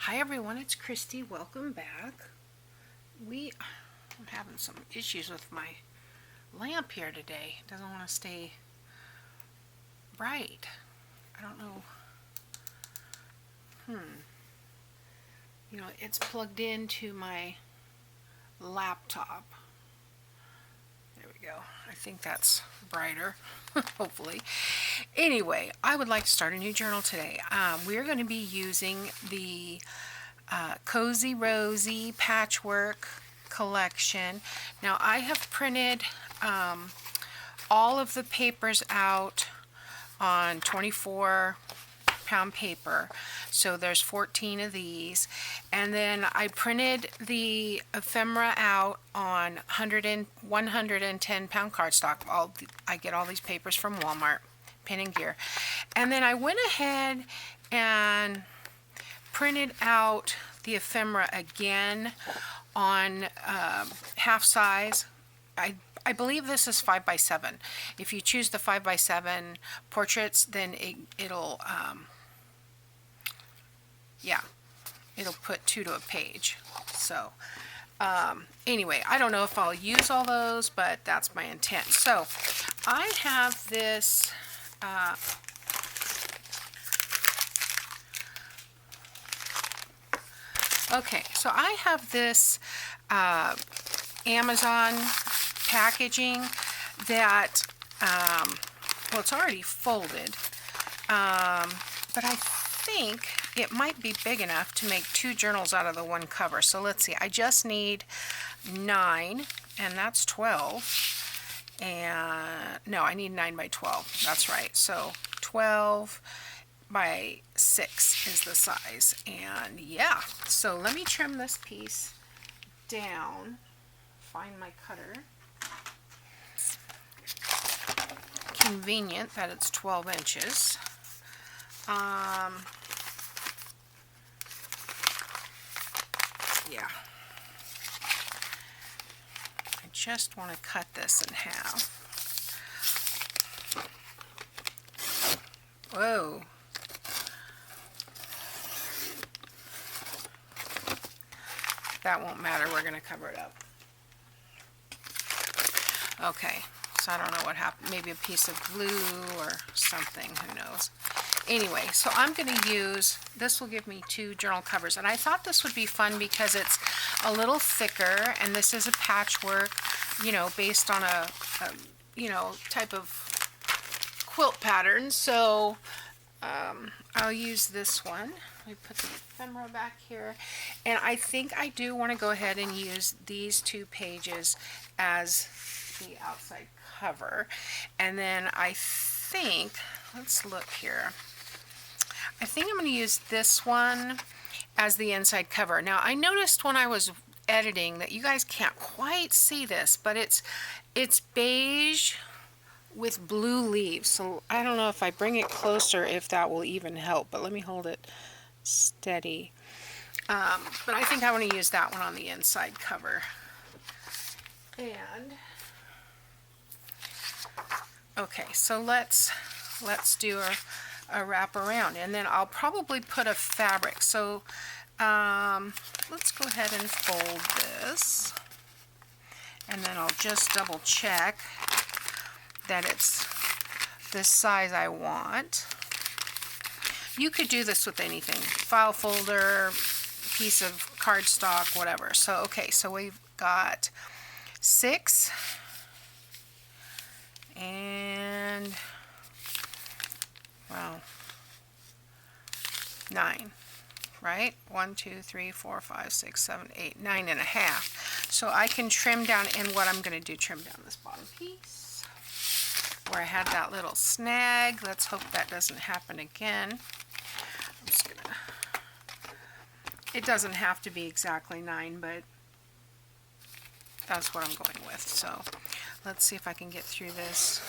Hi everyone, it's Kristi. Welcome back. I'm having some issues with my lamp here today. It doesn't want to stay bright. I don't know. It's plugged into my laptop. There we go. I think that's brighter, hopefully. Anyway, I would like to start a new journal today. We are going to be using the Cozy Rosy Patchwork collection. Now I have printed all of the papers out on 24-pound paper, so there's 14 of these, and then I printed the ephemera out on 110-pound cardstock. I get all these papers from Walmart, Pen and Gear, and then I went ahead and printed out the ephemera again on half size. I believe this is 5x7. If you choose the 5x7 portraits, then it'll put 2 to a page. So anyway, I don't know if I'll use all those, but that's my intent. So I have this okay, so I have this Amazon packaging that, well, it's already folded, but I think it might be big enough to make 2 journals out of the one cover. So let's see, I just need 9, and that's 12, and no, I need 9 by 12, that's right. So 12 by 6 is the size, and yeah, so let me trim this piece down, find my cutter. Convenient that it's 12 inches. Yeah, I just want to cut this in half. Whoa. That won't matter, we're going to cover it up. Okay, so I don't know what happened, maybe a piece of glue or something, who knows. Anyway, so I'm going to use, this will give me 2 journal covers, and I thought this would be fun because it's a little thicker, and this is a patchwork, based on a type of quilt pattern, so I'll use this one. Let me put the ephemera back here, and I think I do want to go ahead and use these 2 pages as the outside cover, and then I think, let's look here, I think I'm going to use this one as the inside cover. Now I noticed when I was editing that you guys can't quite see this, but it's beige with blue leaves, so I don't know if I bring it closer if that will even help, but let me hold it steady. But I think I want to use that one on the inside cover. And okay, so let's do a wrap around, and then I'll probably put a fabric. So let's go ahead and fold this, and then I'll just double check that it's the size I want. You could do this with anything, file folder, piece of cardstock, whatever. So okay, so we've got 6 and, well, 9, right? 1, 2, 3, 4, 5, 6, 7, 8, 9 and a half. So I can trim down, and what I'm going to do, trim down this bottom piece where I had that little snag. Let's hope that doesn't happen again. I'm just going to, it doesn't have to be exactly 9, but that's what I'm going with. So let's see if I can get through this.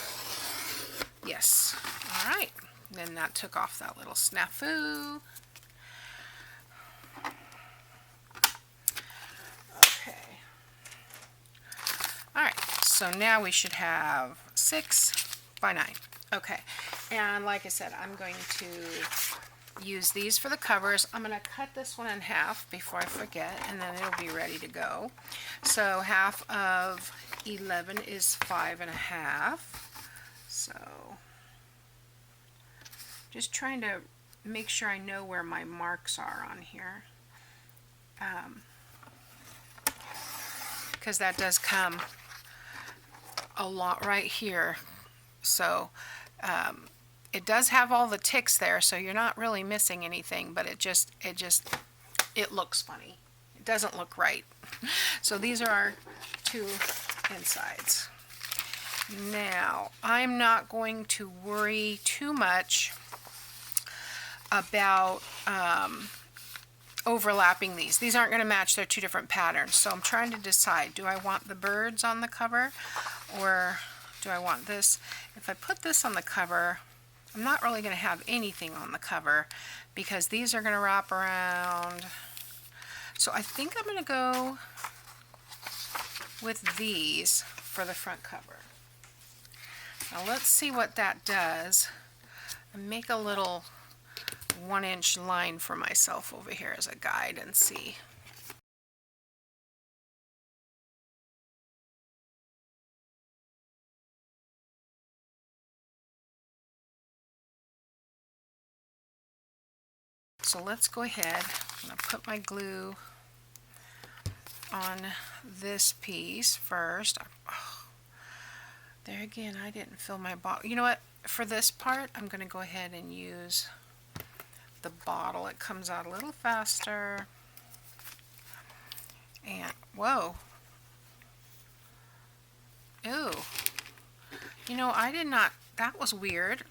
Yes. All right. Then that took off that little snafu. Okay. All right. So now we should have 6 by 9. Okay. And like I said, I'm going to use these for the covers. I'm going to cut this one in half before I forget, and then it'll be ready to go. So half of 11 is 5.5. So just trying to make sure I know where my marks are on here, because that does come a lot right here. So it does have all the ticks there, so you're not really missing anything, but it looks funny. It doesn't look right. So these are our two insides. Now, I'm not going to worry too much about overlapping these. These aren't going to match. They're two different patterns. So I'm trying to decide, do I want the birds on the cover, or do I want this? If I put this on the cover, I'm not really going to have anything on the cover because these are going to wrap around. So I think I'm going to go with these for the front cover. Now let's see what that does. And make a little 1-inch line for myself over here as a guide and see. So let's go ahead. I'm going to put my glue on this piece first. Oh, there again, I didn't fill my bottle. You know what? For this part, I'm going to go ahead and use the bottle. It comes out a little faster. And, whoa. Ooh. You know, I did not, that was weird.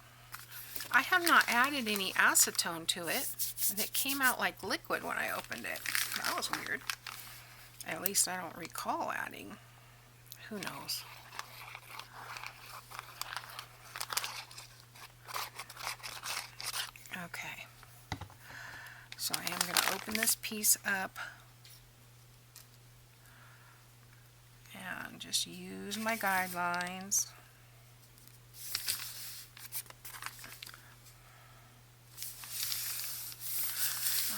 I have not added any acetone to it, and it came out like liquid when I opened it. That was weird. At least I don't recall adding. Who knows? Okay. So I am going to open this piece up and just use my guidelines.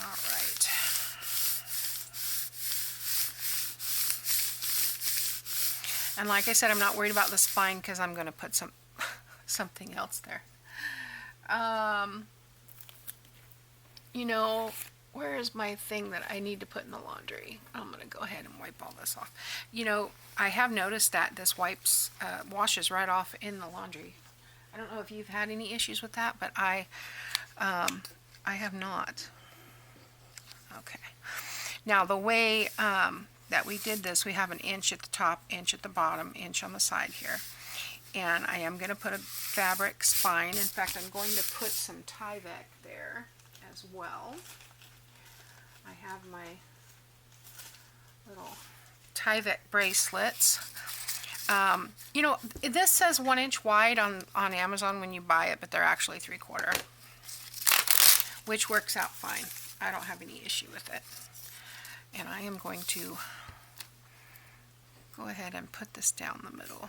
Alright. And like I said, I'm not worried about the spine because I'm going to put something else there. You know, where is my thing that I need to put in the laundry? I'm going to go ahead and wipe all this off. You know, I have noticed that this washes right off in the laundry. I don't know if you've had any issues with that, but I have not. Okay. Now the way that we did this, we have an inch at the top, inch at the bottom, inch on the side here. And I am going to put a fabric spine. In fact, I'm going to put some Tyvek there as well. I have my little Tyvek bracelets. You know, this says 1 inch wide on Amazon when you buy it, but they're actually 3/4, which works out fine. I don't have any issue with it. And I am going to go ahead and put this down the middle.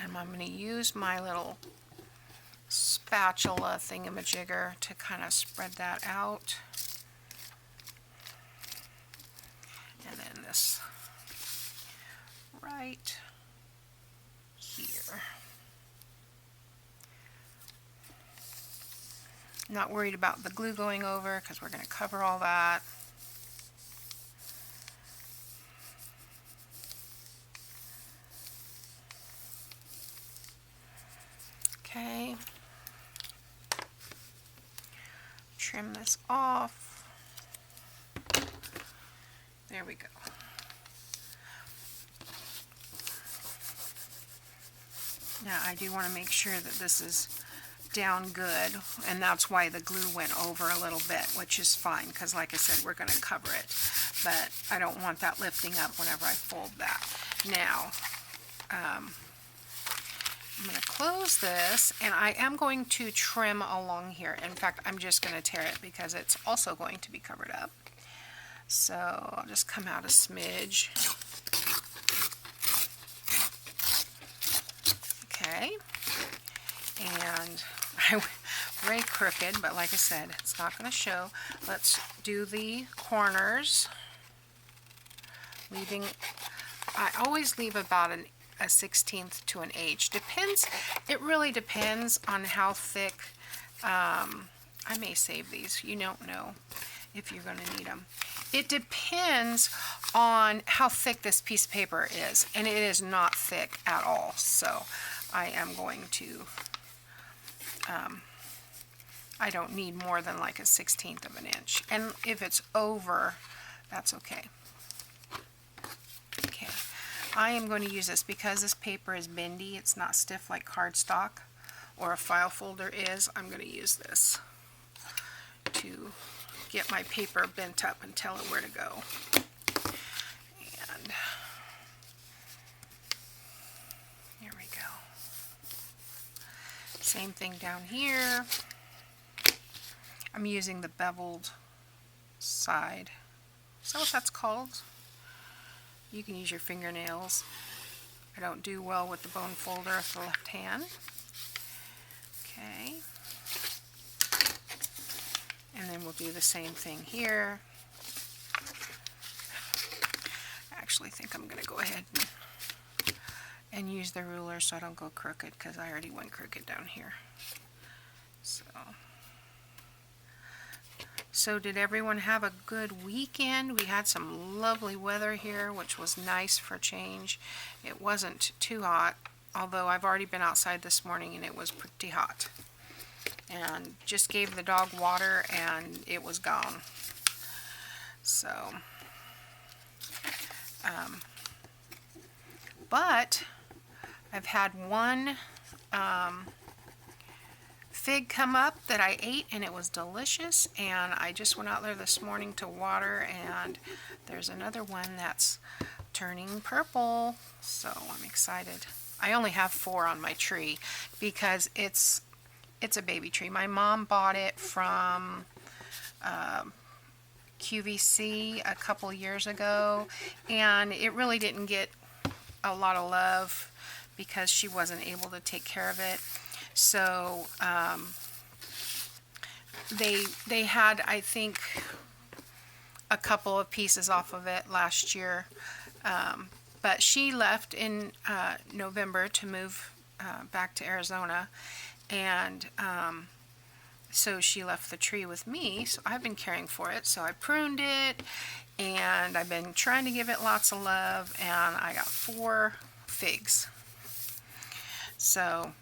And I'm going to use my little spatula thingamajigger to kind of spread that out. And then this right here. Not worried about the glue going over because we're going to cover all that. Okay. Trim this off. There we go. Now I do want to make sure that this is down good, and that's why the glue went over a little bit, which is fine because like I said, we're going to cover it, but I don't want that lifting up whenever I fold that. Now I'm going to close this, and I am going to trim along here. In fact, I'm just going to tear it because it's also going to be covered up. So I'll just come out a smidge. way. And I way crooked, but like I said, it's not going to show. Let's do the corners. Leaving, I always leave about a 1/16 to an H. Depends, it really depends on how thick. I may save these. You don't know if you're going to need them. It depends on how thick this piece of paper is, and it is not thick at all. So I am going to, I don't need more than like a 1/16 of an inch. And if it's over, that's okay. Okay, I am going to use this because this paper is bendy. It's not stiff like cardstock or a file folder is. I'm going to use this to get my paper bent up and tell it where to go. And here we go. Same thing down here. I'm using the beveled side. Is that what that's called? You can use your fingernails. I don't do well with the bone folder with the left hand. Okay. And then we'll do the same thing here. I actually think I'm going to go ahead and use the ruler so I don't go crooked, because I already went crooked down here. So did everyone have a good weekend? We had some lovely weather here, which was nice for a change. It wasn't too hot, although I've already been outside this morning and it was pretty hot. And just gave the dog water and it was gone. So, but I've had one fig come up that I ate and it was delicious, and I just went out there this morning to water, and there's another one that's turning purple, so I'm excited. I only have 4 on my tree because it's a baby tree. My mom bought it from QVC a couple years ago, and it really didn't get a lot of love because she wasn't able to take care of it. So they had, I think, a couple of pieces off of it last year, but she left in November to move back to Arizona, and so she left the tree with me, so I've been caring for it. So I pruned it, and I've been trying to give it lots of love, and I got 4 figs. So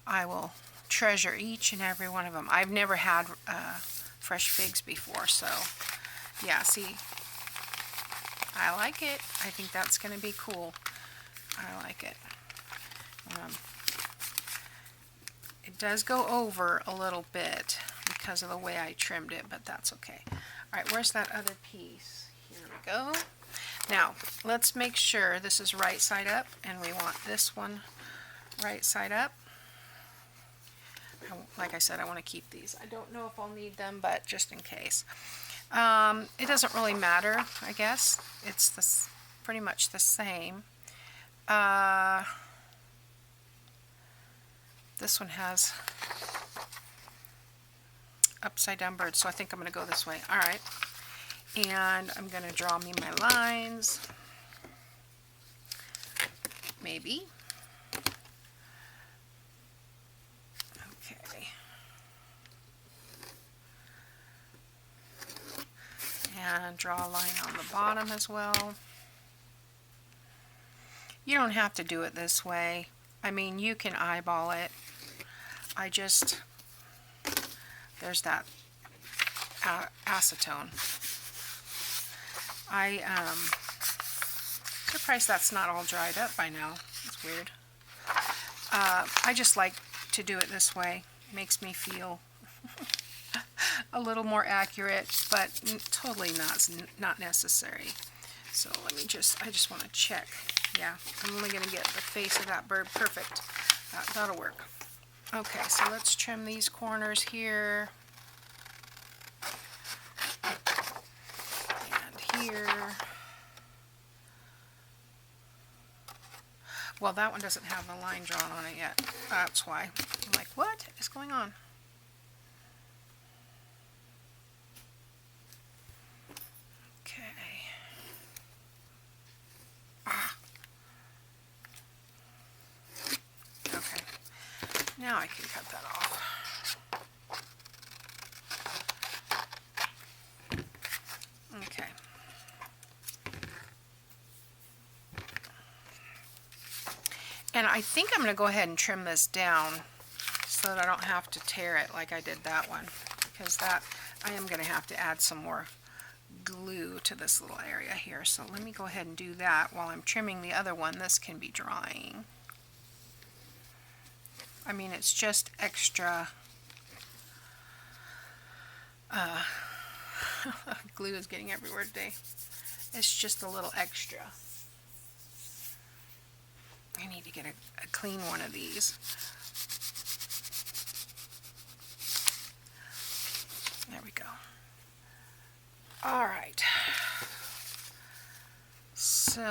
I will treasure each and every one of them. I've never had fresh figs before, so yeah, see, I like it. I think that's going to be cool. I like it. It does go over a little bit because of the way I trimmed it, but that's okay. Alright, where's that other piece? Here we go. Now, let's make sure this is right side up, and we want this one right side up. Like I said, I want to keep these. I don't know if I'll need them, but just in case. It doesn't really matter, I guess. It's pretty much the same. This one has upside down birds, so I think I'm going to go this way. Alright. And I'm going to draw me my lines. Maybe. Okay. And draw a line on the bottom as well. You don't have to do it this way. I mean, you can eyeball it. There's that acetone. Surprised that's not all dried up by now. It's weird. I just like to do it this way. It makes me feel a little more accurate, but totally not necessary. So let me I just want to check. Yeah, I'm only going to get the face of that bird. Perfect. That'll work. Okay, so let's trim these corners here. And here. Well, that one doesn't have a line drawn on it yet. That's why. I'm like, what is going on? Okay. Okay. Now I can cut that off. Okay. And I think I'm going to go ahead and trim this down so that I don't have to tear it like I did that one, because that I am going to have to add some more glue to this little area here. So let me go ahead and do that while I'm trimming the other one. This can be drying. I mean, it's just extra. Glue is getting everywhere today. It's just a little extra. I need to get a clean one of these. There we go. All right. So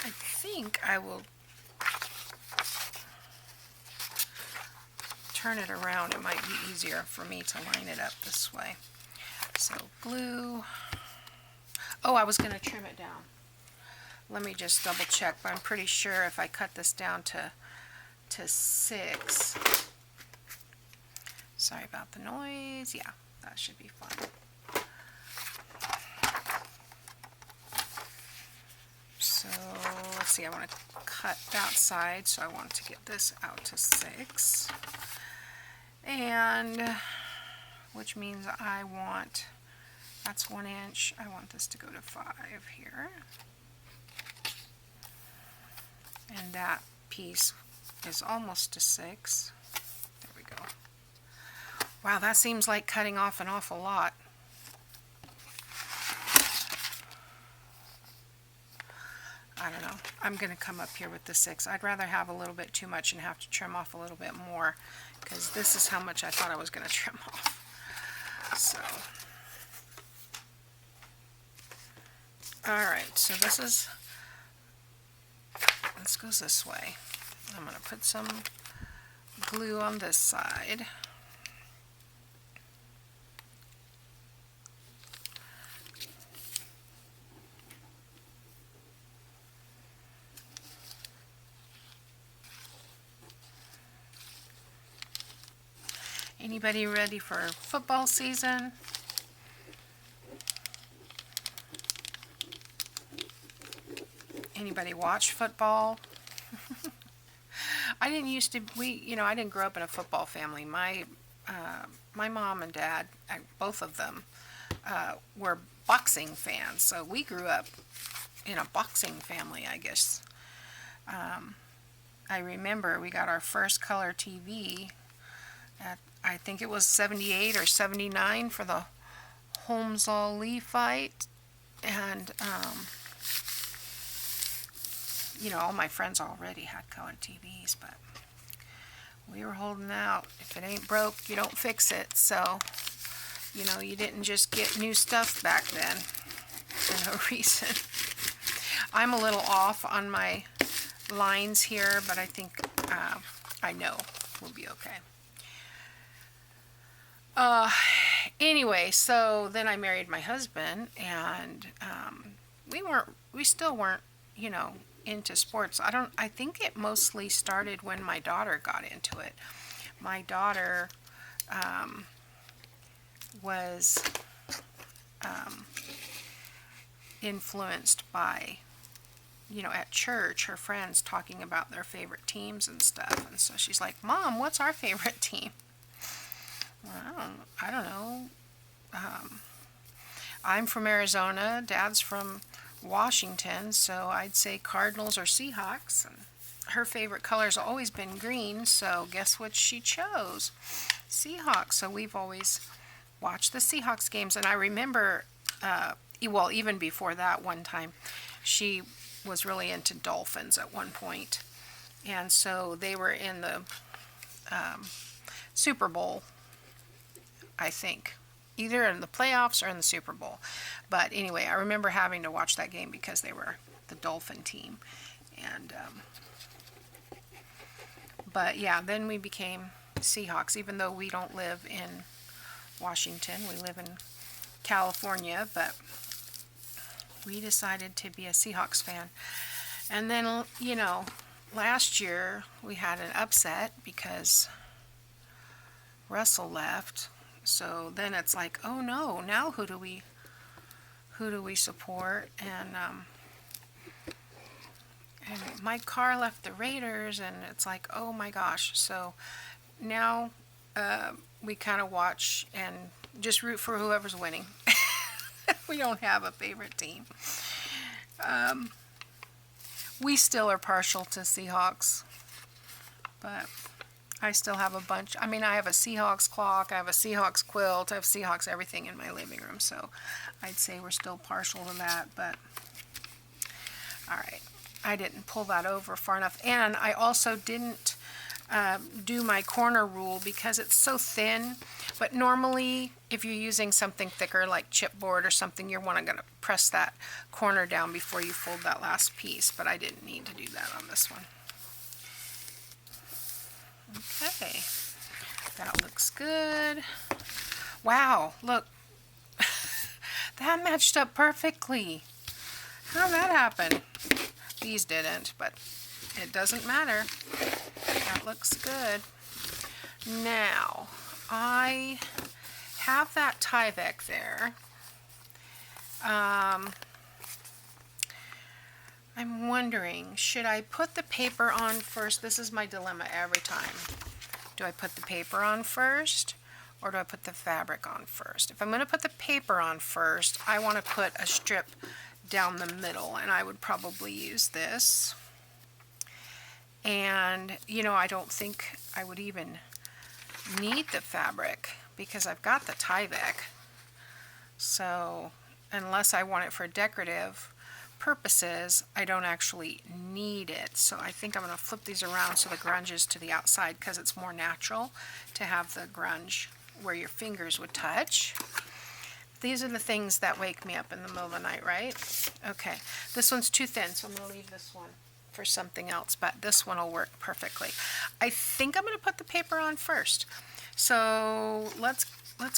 I think I will turn it around. It might be easier for me to line it up this way. So glue. Oh, I was going to trim it down. Let me just double check, but I'm pretty sure if I cut this down to 6. Sorry about the noise. Yeah, that should be fine. So let's see, I want to cut that side, so I want to get this out to 6. And which means I want, that's 1 inch, I want this to go to 5 here. And that piece is almost to 6. There we go. Wow, that seems like cutting off an awful lot. I don't know. I'm going to come up here with the 6. I'd rather have a little bit too much and have to trim off a little bit more, because this is how much I thought I was going to trim off. So, alright, so this goes this way. I'm going to put some glue on this side. Anybody ready for football season? Anybody watch football? I didn't used to. I didn't grow up in a football family. My mom and dad, both of them, were boxing fans. So we grew up in a boxing family, I guess. I remember we got our first color TV at, I think it was 78 or 79 for the Holmes Ali fight, and all my friends already had color TVs, but we were holding out. If it ain't broke, you don't fix it. So, you didn't just get new stuff back then for no reason. I'm a little off on my lines here, but I think I know we'll be okay. Anyway, so then I married my husband, and we still weren't, into sports. I think it mostly started when my daughter got into it. My daughter was influenced by, at church, her friends talking about their favorite teams and stuff, and so she's like, "Mom, what's our favorite team?" Well, I don't know. I'm from Arizona. Dad's from Washington, so I'd say Cardinals or Seahawks. And her favorite color's always been green, so guess what she chose? Seahawks. So we've always watched the Seahawks games, and I remember, even before that, one time, she was really into Dolphins at one point, and so they were in the Super Bowl, I think. Either in the playoffs or in the Super Bowl. But anyway, I remember having to watch that game because they were the dolphin team. And but yeah, then we became Seahawks, even though we don't live in Washington. We live in California, but we decided to be a Seahawks fan. And then, you know, last year we had an upset because Russell left. So then it's like, oh no, now who do we support? And my car left the Raiders, and it's like, oh my gosh. So now we kind of watch and just root for whoever's winning. We don't have a favorite team. We still are partial to Seahawks, but I still have a bunch. I mean, I have a Seahawks clock, I have a Seahawks quilt, I have Seahawks everything in my living room, so I'd say we're still partial to that, but alright. I didn't pull that over far enough, and I also didn't do my corner rule because it's so thin. But normally, if you're using something thicker like chipboard or something, you're going to press that corner down before you fold that last piece. But I didn't need to do that on this one. Okay, that looks good. Wow, look, that matched up perfectly. How did that happen? These didn't, but it doesn't matter. That looks good. Now, I have that Tyvek there. I'm wondering, should I put the paper on first? This is my dilemma every time. Do I put the paper on first, or do I put the fabric on first? If I'm going to put the paper on first, I want to put a strip down the middle, and I would probably use this. And, you know, I don't think I would even need the fabric because I've got the Tyvek. So, unless I want it for decorative purposes, I don't actually need it. So I think I'm going to flip these around so the grunge is to the outside because it's more natural to have the grunge where your fingers would touch. These are the things that wake me up in the middle of the night, right? Okay, this one's too thin, so I'm going to leave this one for something else, but this one will work perfectly. I think I'm going to put the paper on first. So let's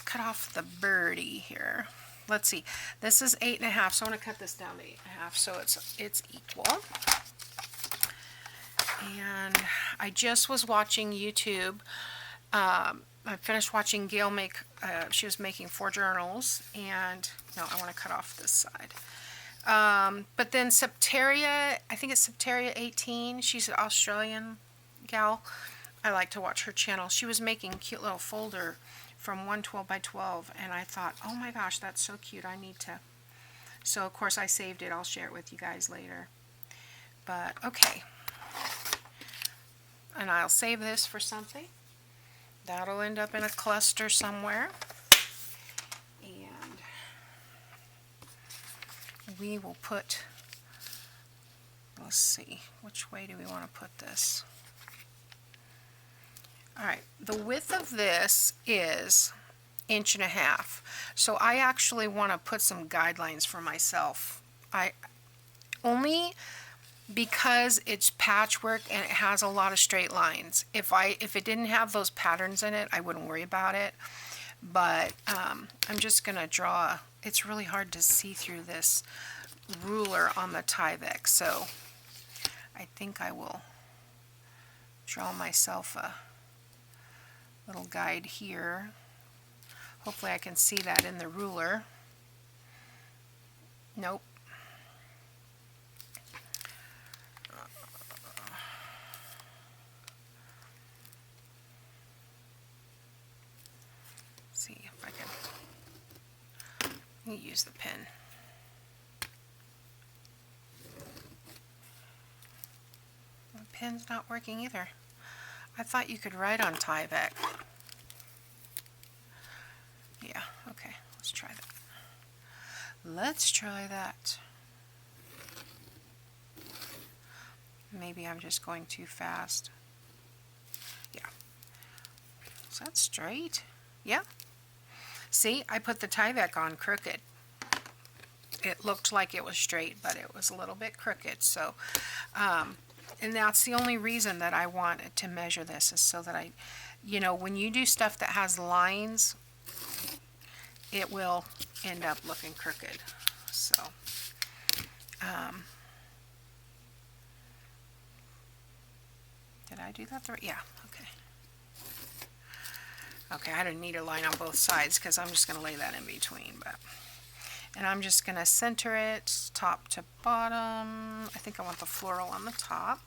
cut off the birdie here. Let's see. This is 8.5, so I'm going to cut this down to 8.5 so it's equal. And I just was watching YouTube. I finished watching Gail make. She was making 4 journals, and no, I want to cut off this side. But then Septeria, I think it's Septeria 18. She's an Australian gal. I like to watch her channel. She was making a cute little folder from 112 by 12, and I thought, oh my gosh, that's so cute. I need to. So of course I saved it. I'll share it with you guys later. But okay. And I'll save this for something. That'll end up in a cluster somewhere. And we will put, let's see, which way do we want to put this? Alright, the width of this is 1.5 inches. So I actually want to put some guidelines for myself. Only because it's patchwork and it has a lot of straight lines. If it didn't have those patterns in it, I wouldn't worry about it. But I'm just going to draw. It's really hard to see through this ruler on the Tyvek, so I think I will draw myself a little guide here. Hopefully I can see that in the ruler. Nope. See if I can use the pen. The pen's not working either. I thought you could write on Tyvek. Yeah, okay, let's try that. Let's try that. Maybe I'm just going too fast. Yeah. Is that straight? Yeah. See, I put the Tyvek on crooked. it looked like it was straight, but it was a little bit crooked. So, and that's the only reason that I wanted to measure this, is so that I, you know, when you do stuff that has lines, it will end up looking crooked. So, did I do that the right? Yeah, okay. Okay, I didn't need a line on both sides because I'm just going to lay that in between. But, and I'm just going to center it top to bottom. I think I want the floral on the top.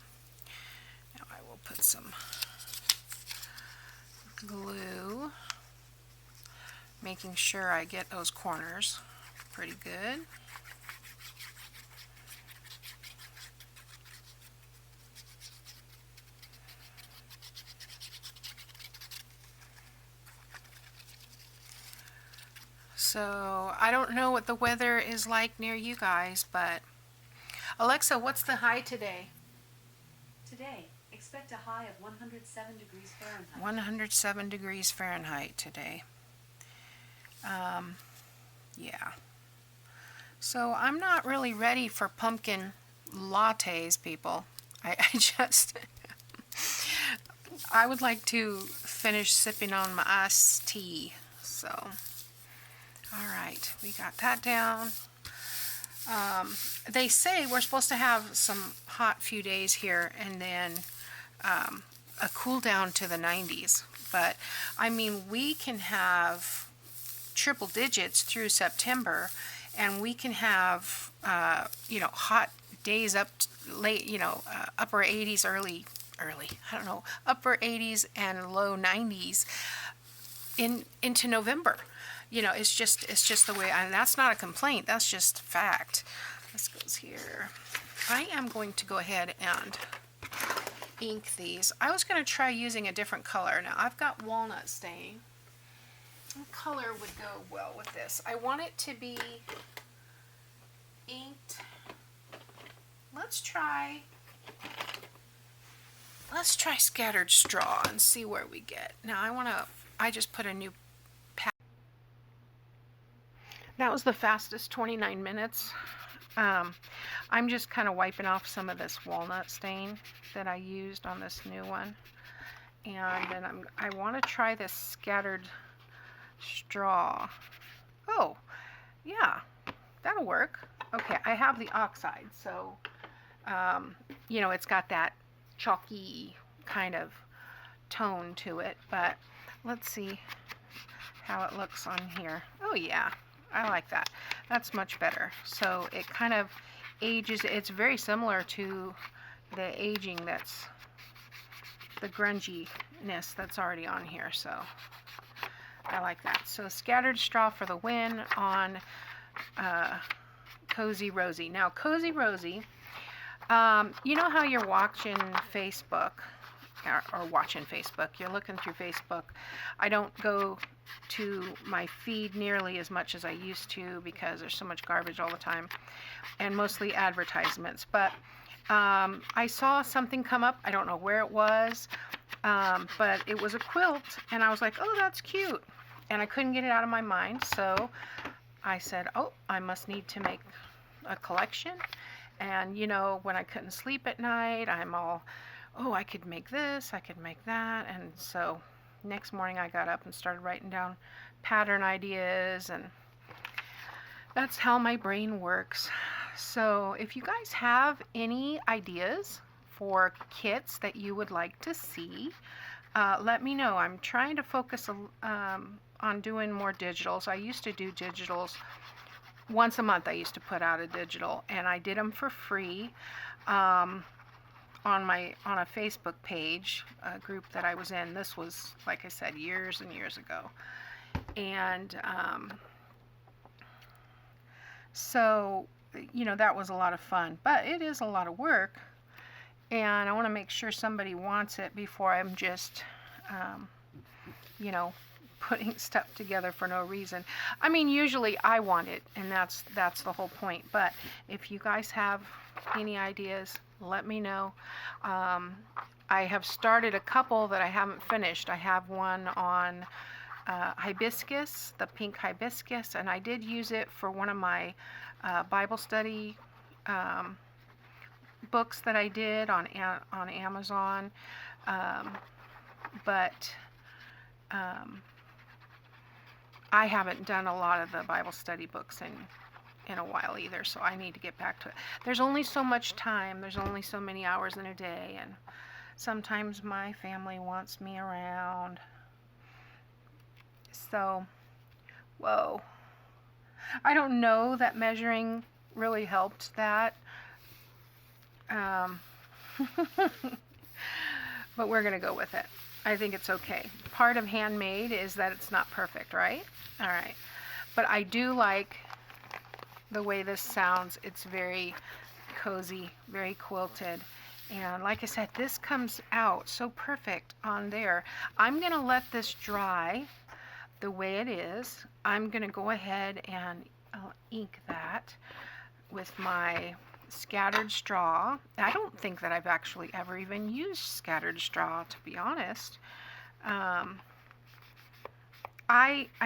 Now I will put some glue, making sure I get those corners pretty good. So I don't know what the weather is like near you guys, but Alexa, what's the high today? Today, expect a high of 107 degrees Fahrenheit. 107 degrees Fahrenheit today. Yeah. So I'm not really ready for pumpkin lattes, people. I just, I would like to finish sipping on my iced tea. So. Alright, we got that down. They say we're supposed to have some hot few days here and then a cool down to the 90s. But, I mean, we can have triple digits through September, and we can have, you know, hot days up late, you know, upper 80s, early, I don't know, upper 80s and low 90s into November. You know, it's just the way, and that's not a complaint, that's just fact. This goes here. I am going to go ahead and ink these. I was going to try using a different color. Now, I've got walnut stain. What color would go well with this? I want it to be inked. Let's try scattered straw and see where we get. Now, I just put a new. That was the fastest 29 minutes. I'm just kind of wiping off some of this walnut stain that I used on this new one. And then I want to try this scattered straw. Oh, yeah, that'll work. Okay, I have the oxide, so, you know, it's got that chalky kind of tone to it. But let's see how it looks on here. Oh, yeah. I like that. That's much better. So it kind of ages. It's very similar to the aging that's, the grunginess that's already on here. So I like that. So scattered straw for the win on Cozy Rosy. Now Cozy Rosy, you know how you're watching Facebook, or watching Facebook, you're looking through Facebook. I don't go to my feed nearly as much as I used to because there's so much garbage all the time, and mostly advertisements. But I saw something come up, I don't know where it was, but it was a quilt, and I was like, oh, that's cute, and I couldn't get it out of my mind. So I said, oh, I must need to make a collection. And you know, when I couldn't sleep at night, I'm all, oh, I could make this, I could make that. And so next morning I got up and started writing down pattern ideas, and that's how my brain works. So if you guys have any ideas for kits that you would like to see, let me know. I'm trying to focus on doing more digitals. I used to do digitals once a month. I used to put out a digital, and I did them for free on a Facebook page, a group that I was in. This was, like I said, years and years ago. And so, you know, that was a lot of fun, but it is a lot of work, and I want to make sure somebody wants it before I'm just, you know, putting stuff together for no reason. I mean, usually I want it, and that's the whole point. But if you guys have any ideas, let me know. I have started a couple that I haven't finished. I have one on hibiscus, the pink hibiscus, and I did use it for one of my Bible study books that I did on Amazon, but I haven't done a lot of the Bible study books in a while either, so I need to get back to it. There's only so much time, there's only so many hours in a day, and sometimes my family wants me around. So, whoa. I don't know that measuring really helped that. But we're going to go with it. I think it's okay. Part of handmade is that it's not perfect, right? All right. But I do like the way this sounds. It's very cozy, very quilted. And like I said, this comes out so perfect on there. I'm going to let this dry the way it is. I'm going to go ahead and ink that with my scattered straw. I don't think that I've actually ever even used scattered straw, to be honest. I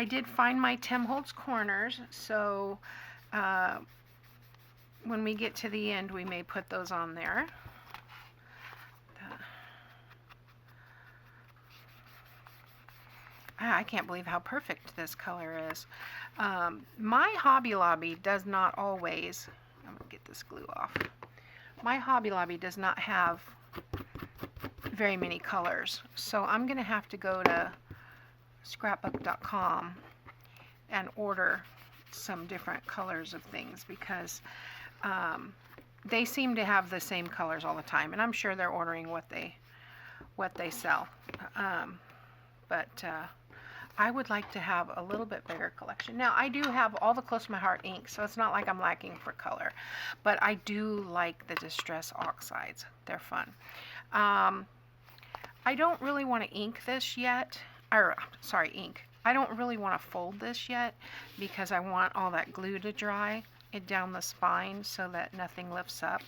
did find my Tim Holtz corners, so when we get to the end, we may put those on there. I can't believe how perfect this color is. My Hobby Lobby does not always, I'm going to get this glue off. My Hobby Lobby does not have very many colors, so I'm going to have to go to scrapbook.com and order some different colors of things, because they seem to have the same colors all the time, and I'm sure they're ordering what they sell. But I would like to have a little bit bigger collection. Now, I do have all the Close to My Heart ink, so it's not like I'm lacking for color, but I do like the Distress Oxides. They're fun. I don't really want to ink this yet, or sorry, ink. I don't really want to fold this yet because I want all that glue to dry it down the spine so that nothing lifts up.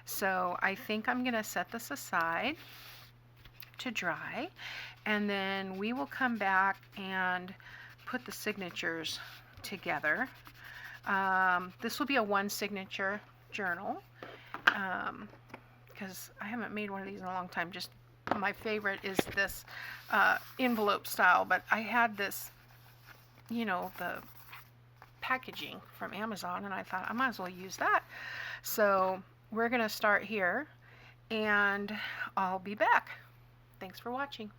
So I think I'm going to set this aside to dry, and then we will come back and put the signatures together. This will be a one signature journal, because I haven't made one of these in a long time. Just my favorite is this envelope style, but I had this, you know, the packaging from Amazon, and I thought I might as well use that. So we're gonna start here, and I'll be back. Thanks for watching.